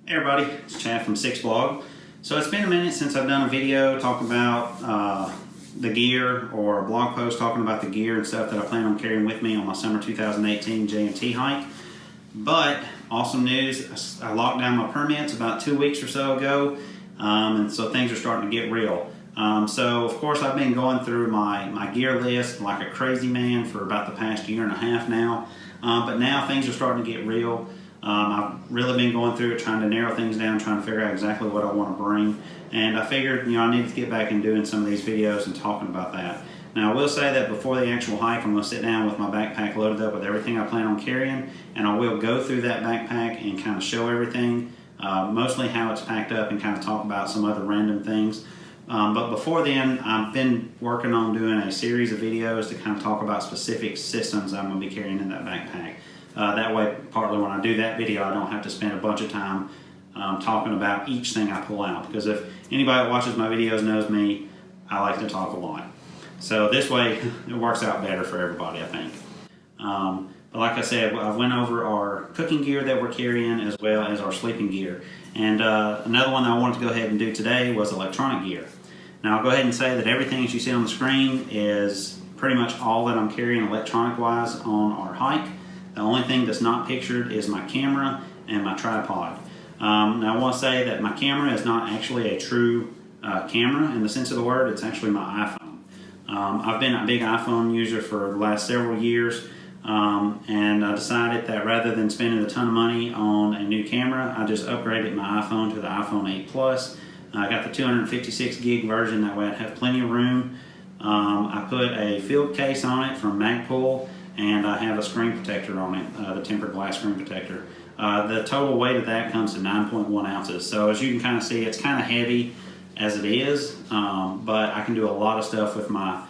Hey everybody, it's Chad from Six Blog. So it's been a minute since I've done a video talking about the gear, or a blog post talking about the gear and stuff that I plan on carrying with me on my summer 2018 JMT hike. But awesome news, I locked down my permits about 2 weeks or so ago, and so things are starting to get real. So of course I've been going through my gear list like a crazy man for about the past year and a half now, but now things are starting to get real. I've really been going through it, trying to narrow things down, trying to figure out exactly what I want to bring. And I figured, I need to get back and doing some of these videos and talking about that. Now, I will say that before the actual hike, I'm going to sit down with my backpack loaded up with everything I plan on carrying, and I will go through that backpack and kind of show everything, mostly how it's packed up, and kind of talk about some other random things. But before then, I've been working on doing a series of videos to kind of talk about specific systems I'm going to be carrying in that backpack. That way, partly when I do that video, I don't have to spend a bunch of time talking about each thing I pull out. Because if anybody that watches my videos knows me, I like to talk a lot. So this way, it works out better for everybody, I think. But like I said, I went over our cooking gear that we're carrying as well as our sleeping gear. And another one that I wanted to go ahead and do today was electronic gear. Now I'll go ahead and say that everything that you see on the screen is pretty much all that I'm carrying electronic-wise on our hike. The only thing that's not pictured is my camera and my tripod. Now I want to say that my camera is not actually a true camera in the sense of the word. It's actually my iPhone. I've been a big iPhone user for the last several years, and I decided that rather than spending a ton of money on a new camera, I just upgraded my iPhone to the iPhone 8 Plus. I got the 256 gig version, that way I'd have plenty of room. I put a field case on it from Magpul, and I have a screen protector on it, the tempered glass screen protector. The total weight of that comes to 9.1 ounces. So as you can kind of see, it's kind of heavy as it is, but I can do a lot of stuff with my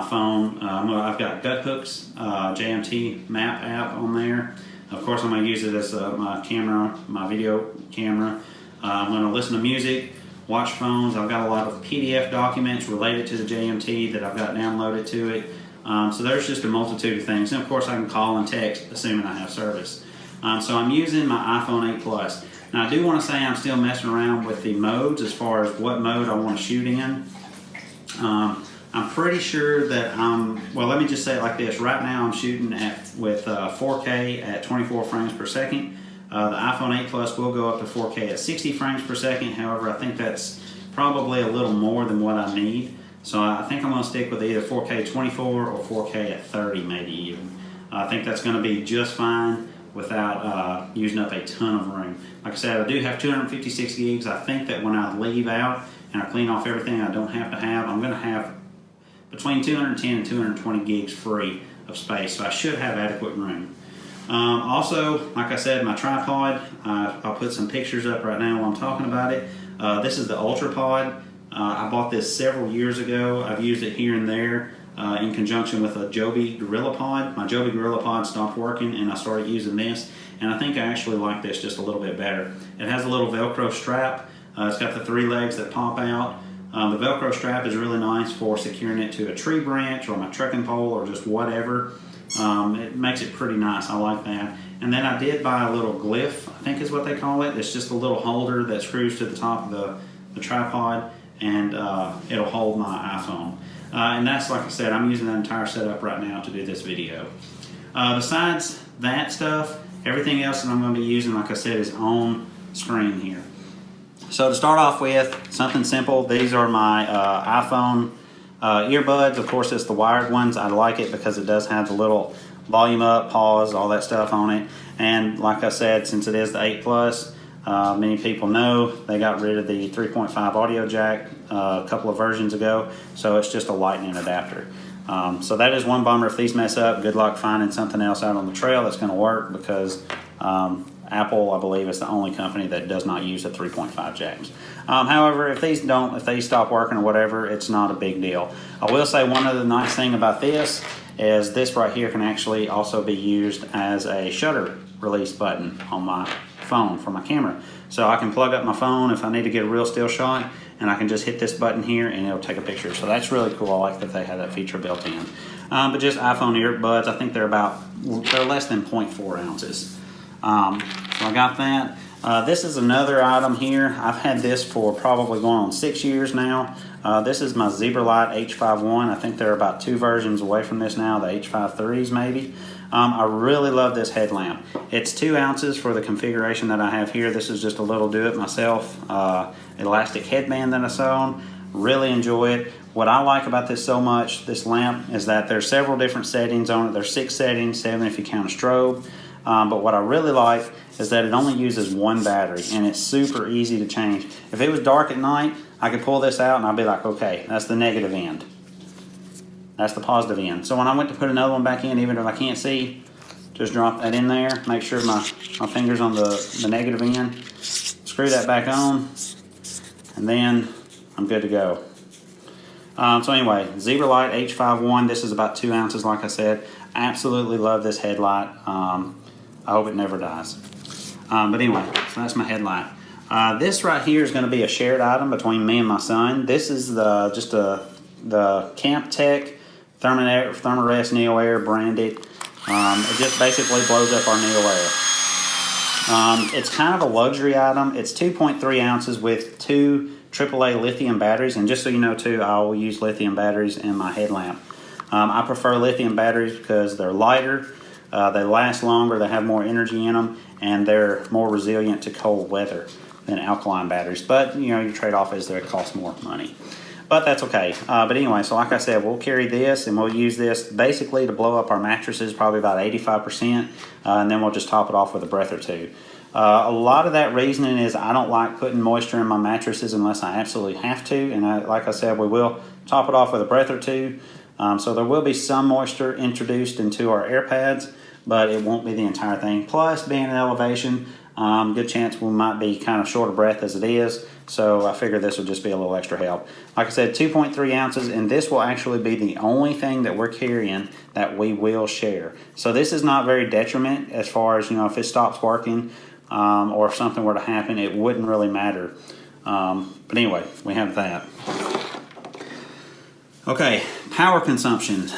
phone. I've got gut hooks, JMT map app on there. Of course, I'm going to use it as my camera, my video camera. I'm going to listen to music, watch phones. I've got a lot of PDF documents related to the JMT that I've got downloaded to it. So there's just a multitude of things. And of course I can call and text assuming I have service. So I'm using my iPhone 8 Plus. Now I do want to say I'm still messing around with the modes as far as what mode I want to shoot in. I'm pretty sure that well, let me just say it like this. Right now I'm shooting with 4K at 24 frames per second. The iPhone 8 Plus will go up to 4K at 60 frames per second. However, I think that's probably a little more than what I need. So I think I'm going to stick with either 4K 24 or 4K at 30 maybe even. I think that's going to be just fine without using up a ton of room. Like I said, I do have 256 gigs. I think that when I leave out and I clean off everything I don't have to have, I'm going to have between 210 and 220 gigs free of space. So I should have adequate room. Also, like I said, my tripod, I'll put some pictures up right now while I'm talking about it. This is the UltraPod. I bought this several years ago. I've used it here and there in conjunction with a Joby GorillaPod. My Joby GorillaPod stopped working and I started using this, and I think I actually like this just a little bit better. It has a little Velcro strap. It's got the 3 legs that pop out. The Velcro strap is really nice for securing it to a tree branch or my trekking pole or just whatever. It makes it pretty nice. I like that. And then I did buy a little glyph, I think is what they call it. It's just a little holder that screws to the top of the tripod, and it'll hold my iPhone. And that's, like I said, I'm using that entire setup right now to do this video. Besides that stuff, everything else that I'm going to be using, like I said, is on screen here. So to start off with, something simple. These are my iPhone earbuds. Of course, it's the wired ones. I like it because it does have the little volume up, pause, all that stuff on it. And like I said, since it is the 8 Plus, many people know they got rid of the 3.5 audio jack a couple of versions ago, so it's just a lightning adapter. So that is one bummer. If these mess up, good luck finding something else out on the trail that's going to work, because Apple, I believe, is the only company that does not use the 3.5 jacks. However, if they stop working or whatever, it's not a big deal. I will say one other nice thing about this is this right here can actually also be used as a shutter release button on my phone for my camera. So I can plug up my phone if I need to get a real still shot, and I can just hit this button here and it'll take a picture. So that's really cool. I like that they have that feature built in. But just iPhone earbuds, I think they're less than 0.4 ounces. So I got that. This is another item here. I've had this for probably going on 6 years now. This is my Zebralight H51. I think they're about 2 versions away from this now, the H53s maybe. I really love this headlamp. It's 2 ounces for the configuration that I have here. This is just a little do-it-myself elastic headband that I sewn. Really enjoy it. What I like about this so much, this lamp, is that there's several different settings on it. There's 6 settings, 7 if you count a strobe. But what I really like is that it only uses 1 battery, and it's super easy to change. If it was dark at night, I could pull this out and I'd be like, okay, that's the negative end. That's the positive end. So when I went to put another one back in, even if I can't see, just drop that in there, make sure my finger's on the negative end, screw that back on, and then I'm good to go. So anyway, Zebralight H51, this is about 2 ounces like I said. Absolutely love this headlight. I hope it never dies. But anyway, so that's my headlight. This right here is going to be a shared item between me and my son. This is the Camp Tech Therm-A-Rest Neo Air branded. It just basically blows up our Neo Air. It's kind of a luxury item. It's 2.3 ounces with 2 AAA lithium batteries, and just so you know too, I will use lithium batteries in my headlamp. I prefer lithium batteries because they're lighter, they last longer, they have more energy in them, and they're more resilient to cold weather than alkaline batteries. But you know, your trade-off is that it costs more money. But that's okay. But anyway, so like I said, we'll carry this and we'll use this basically to blow up our mattresses, probably about 85%, and then we'll just top it off with a breath or 2. A lot of that reasoning is I don't like putting moisture in my mattresses unless I absolutely have to, and like I said, we will top it off with a breath or 2. So there will be some moisture introduced into our air pads, but it won't be the entire thing. Plus, being at elevation, good chance we might be kind of short of breath as it is, so I figure this will just be a little extra help. Like I said, 2.3 ounces, and this will actually be the only thing that we're carrying that we will share. So this is not very detriment as far as, you know, if it stops working or if something were to happen, it wouldn't really matter. But anyway, we have that. Okay, power consumption.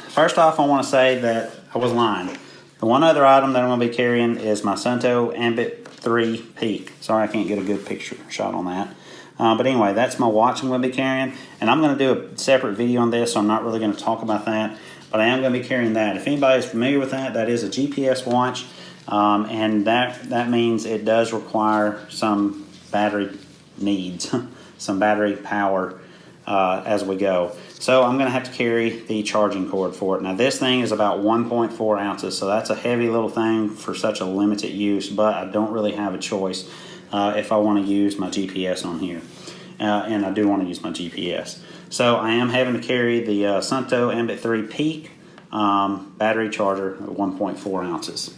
First off, I want to say that I was lying. The one other item that I'm going to be carrying is my Sunto Ambit 3 Peak. Sorry I can't get a good picture shot on that. But anyway, that's my watch I'm going to be carrying. And I'm going to do a separate video on this, so I'm not really going to talk about that. But I am going to be carrying that. If anybody is familiar with that, that is a GPS watch. And that means it does require some battery needs, some battery power as we go. So I'm going to have to carry the charging cord for it. Now this thing is about 1.4 ounces, so that's a heavy little thing for such a limited use, but I don't really have a choice if I want to use my GPS on here. And I do want to use my GPS. So I am having to carry the Sunto Ambit 3 Peak battery charger at 1.4 ounces.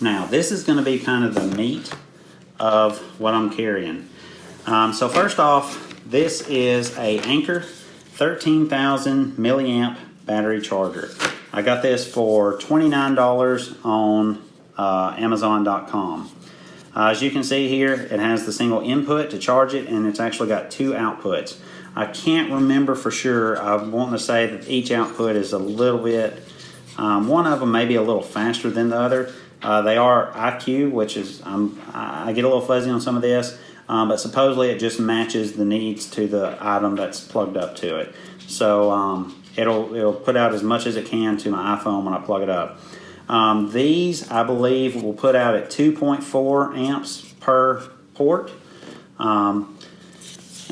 Now this is going to be kind of the meat of what I'm carrying. So first off, this is a Anker 13,000 milliamp battery charger. I got this for $29 on Amazon.com. As you can see here, it has the single input to charge it, and it's actually got 2 outputs. I can't remember for sure. I want to say that each output is a little bit, one of them may be a little faster than the other. They are IQ, which is, I get a little fuzzy on some of this, but supposedly it just matches the needs to the item that's plugged up to it. So it'll put out as much as it can to my iPhone when I plug it up. These, I believe, will put out at 2.4 amps per port. And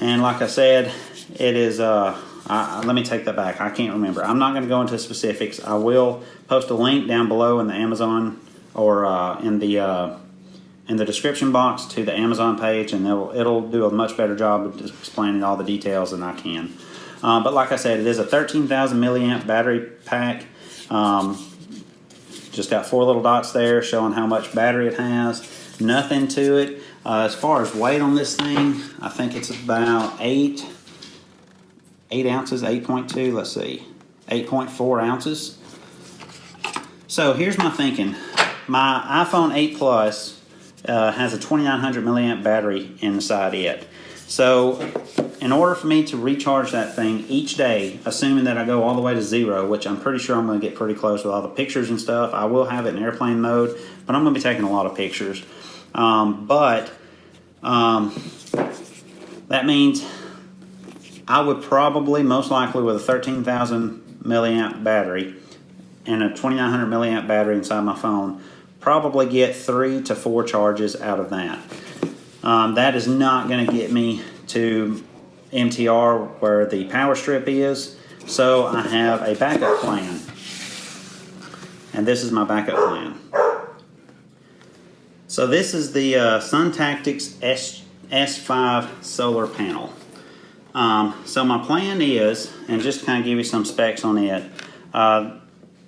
like I said, it is, let me take that back. I can't remember. I'm not going to go into specifics. I will post a link down below in the Amazon or in the description box to the Amazon page, and it'll do a much better job of explaining all the details than I can. But like I said, it is a 13,000 milliamp battery pack. Just got 4 little dots there showing how much battery it has. Nothing to it. As far as weight on this thing, I think it's about 8 ounces, 8.2, let's see, 8.4 ounces. So here's my thinking. My iPhone 8 Plus has a 2900 milliamp battery inside it. So in order for me to recharge that thing each day, assuming that I go all the way to 0, which I'm pretty sure I'm going to get pretty close with all the pictures and stuff, I will have it in airplane mode, but I'm going to be taking a lot of pictures. But that means I would probably, most likely with a 13,000 milliamp battery and a 2900 milliamp battery inside my phone, probably get 3 to 4 charges out of that. That is not going to get me to MTR where the power strip is, so I have a backup plan. And this is my backup plan. So this is the SunTactics S5 solar panel. So my plan is, and just to kind of give you some specs on it,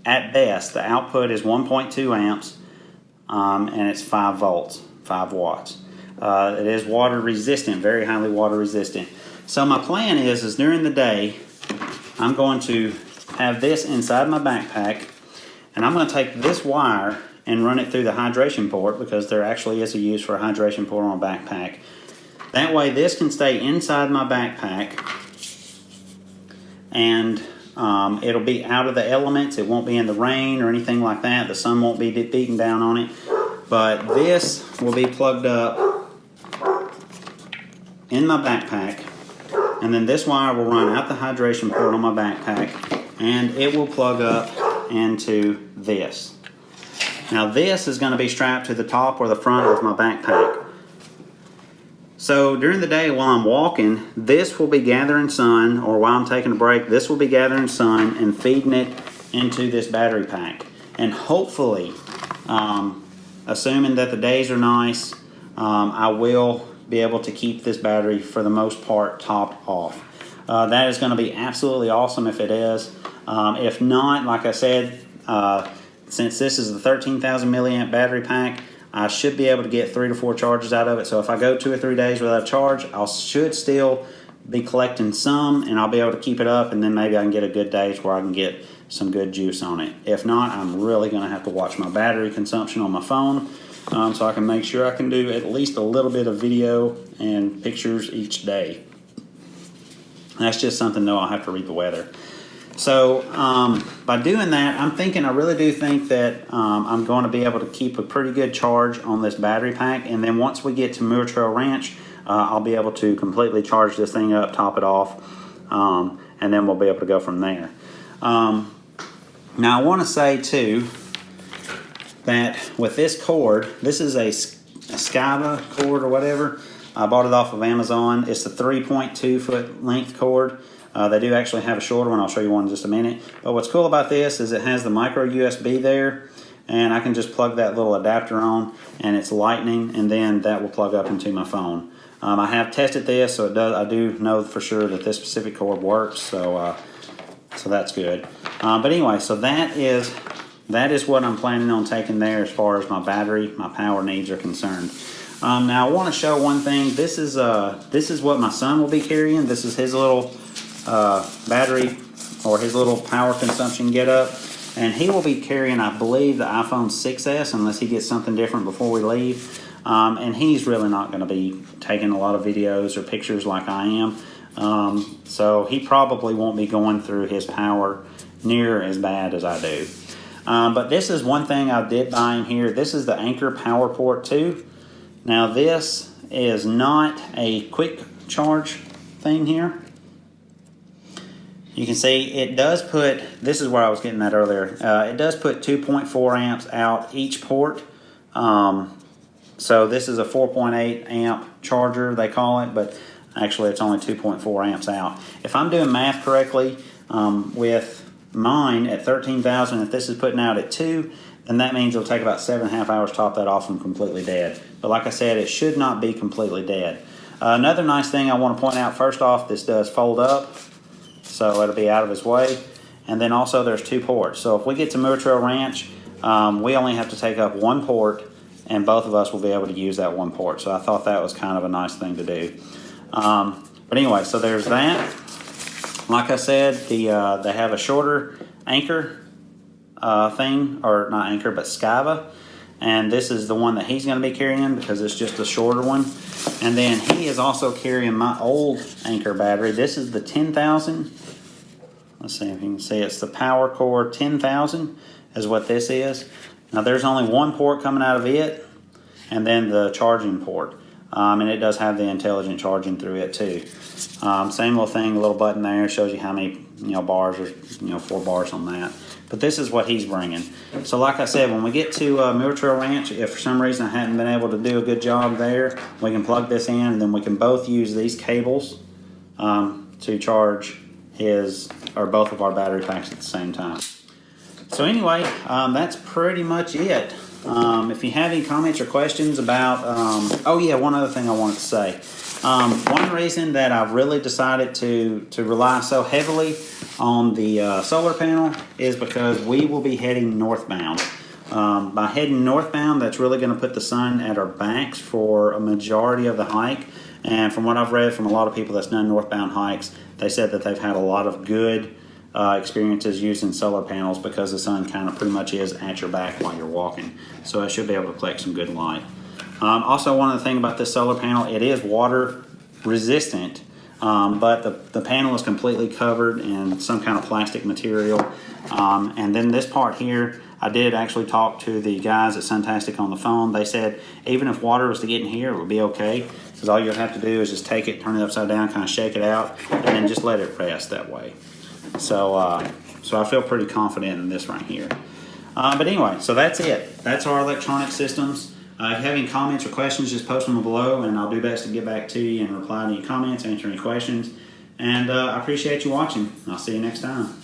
at best the output is 1.2 amps and it's 5 volts, 5 watts. It is water resistant, very highly water resistant. So my plan is during the day I'm going to have this inside my backpack, and I'm going to take this wire and run it through the hydration port, because there actually is a use for a hydration port on a backpack. That way this can stay inside my backpack, and it'll be out of the elements. It won't be in the rain or anything like that. The sun won't be beating down on it. But this will be plugged up in my backpack, and then this wire will run out the hydration port on my backpack, and it will plug up into this. Now this is going to be strapped to the top or the front of my backpack. So during the day while I'm walking, this will be gathering sun, or while I'm taking a break, this will be gathering sun and feeding it into this battery pack. And hopefully, assuming that the days are nice, I will be able to keep this battery for the most part topped off. That is going to be absolutely awesome if it is. If not, like I said, since this is the 13,000 milliamp battery pack, I should be able to get 3 to 4 charges out of it. So if I go 2 or 3 days without a charge, I should still be collecting some, and I'll be able to keep it up, and then maybe I can get a good day where I can get some good juice on it. If not, I'm really going to have to watch my battery consumption on my phone, so I can make sure I can do at least a little bit of video and pictures each day. That's just something, though, I'll have to read the weather. So by doing that, I really do think that I'm going to be able to keep a pretty good charge on this battery pack. And then once we get to Moore Trail Ranch, I'll be able to completely charge this thing up, top it off, and then we'll be able to go from there. Now I want to say too that with this cord, this is a Skiva cord or whatever. I bought it off of Amazon. It's a 3.2 foot length cord. They do actually have a shorter one. I'll show you one in just a minute. But what's cool about this is it has the micro USB there, and I can just plug that little adapter on, and it's lightning, and then that will plug up into my phone. I have tested this, so it does. I do know for sure that this specific cord works, so that's good. But anyway, so that is what I'm planning on taking there as far as my battery, my power needs are concerned. Now I want to show one thing. This is what my son will be carrying. This is his little battery, or his little power consumption get up, and he will be carrying, I believe, the iPhone 6s unless he gets something different before we leave. And he's really not going to be taking a lot of videos or pictures like I am, so he probably won't be going through his power near as bad as I do. But this is one thing I did buy in here. This is the Anker Powerport 2. Now this is not a quick charge thing here. You can see it does put, this is where I was getting that earlier, it does put 2.4 amps out each port. So this is a 4.8 amp charger, they call it, but actually it's only 2.4 amps out. If I'm doing math correctly, with mine at 13,000, if this is putting out at 2, then that means it'll take about 7.5 hours to top that off and completely dead. But like I said, it should not be completely dead. Another nice thing I want to point out, first off, this does fold up, so it'll be out of his way. And then also there's 2 ports. So if we get to Moore Trail Ranch, we only have to take up 1 port, and both of us will be able to use that 1 port. So I thought that was kind of a nice thing to do. But anyway, so there's that. Like I said, they have a shorter Anker thing, or not Anker, but Skiva. And this is the one that he's going to be carrying because it's just a shorter one. And then he is also carrying my old Anker battery. This is the 10,000. Let's see if you can see. It's the PowerCore 10,000 is what this is. Now there's only 1 port coming out of it, and then the charging port. And it does have the intelligent charging through it too. Same little thing, a little button there, shows you how many bars, or 4 bars on that. But this is what he's bringing. So like I said, when we get to Mule Trail Ranch, if for some reason I hadn't been able to do a good job there, we can plug this in, and then we can both use these cables to charge both of our battery packs at the same time. So anyway, that's pretty much it. If you have any comments or questions about, oh yeah, one other thing I wanted to say. One reason that I've really decided to rely so heavily on the solar panel is because we will be heading northbound. By heading northbound, that's really going to put the sun at our backs for a majority of the hike. And from what I've read from a lot of people that's done northbound hikes, they said that they've had a lot of good experiences using solar panels because the sun kind of pretty much is at your back while you're walking. So it should be able to collect some good light. Also, one other thing about this solar panel, it is water resistant, but the panel is completely covered in some kind of plastic material. And then this part here, I did actually talk to the guys at Suntastic on the phone. They said even if water was to get in here, it would be okay, because all you'll have to do is just take it, turn it upside down, kind of shake it out, and then just let it rest that way. So, so I feel pretty confident in this right here. But anyway, so that's it. That's our electronic systems. If you have any comments or questions, just post them below, and I'll do best to get back to you and reply to your comments, answer any questions. And I appreciate you watching. I'll see you next time.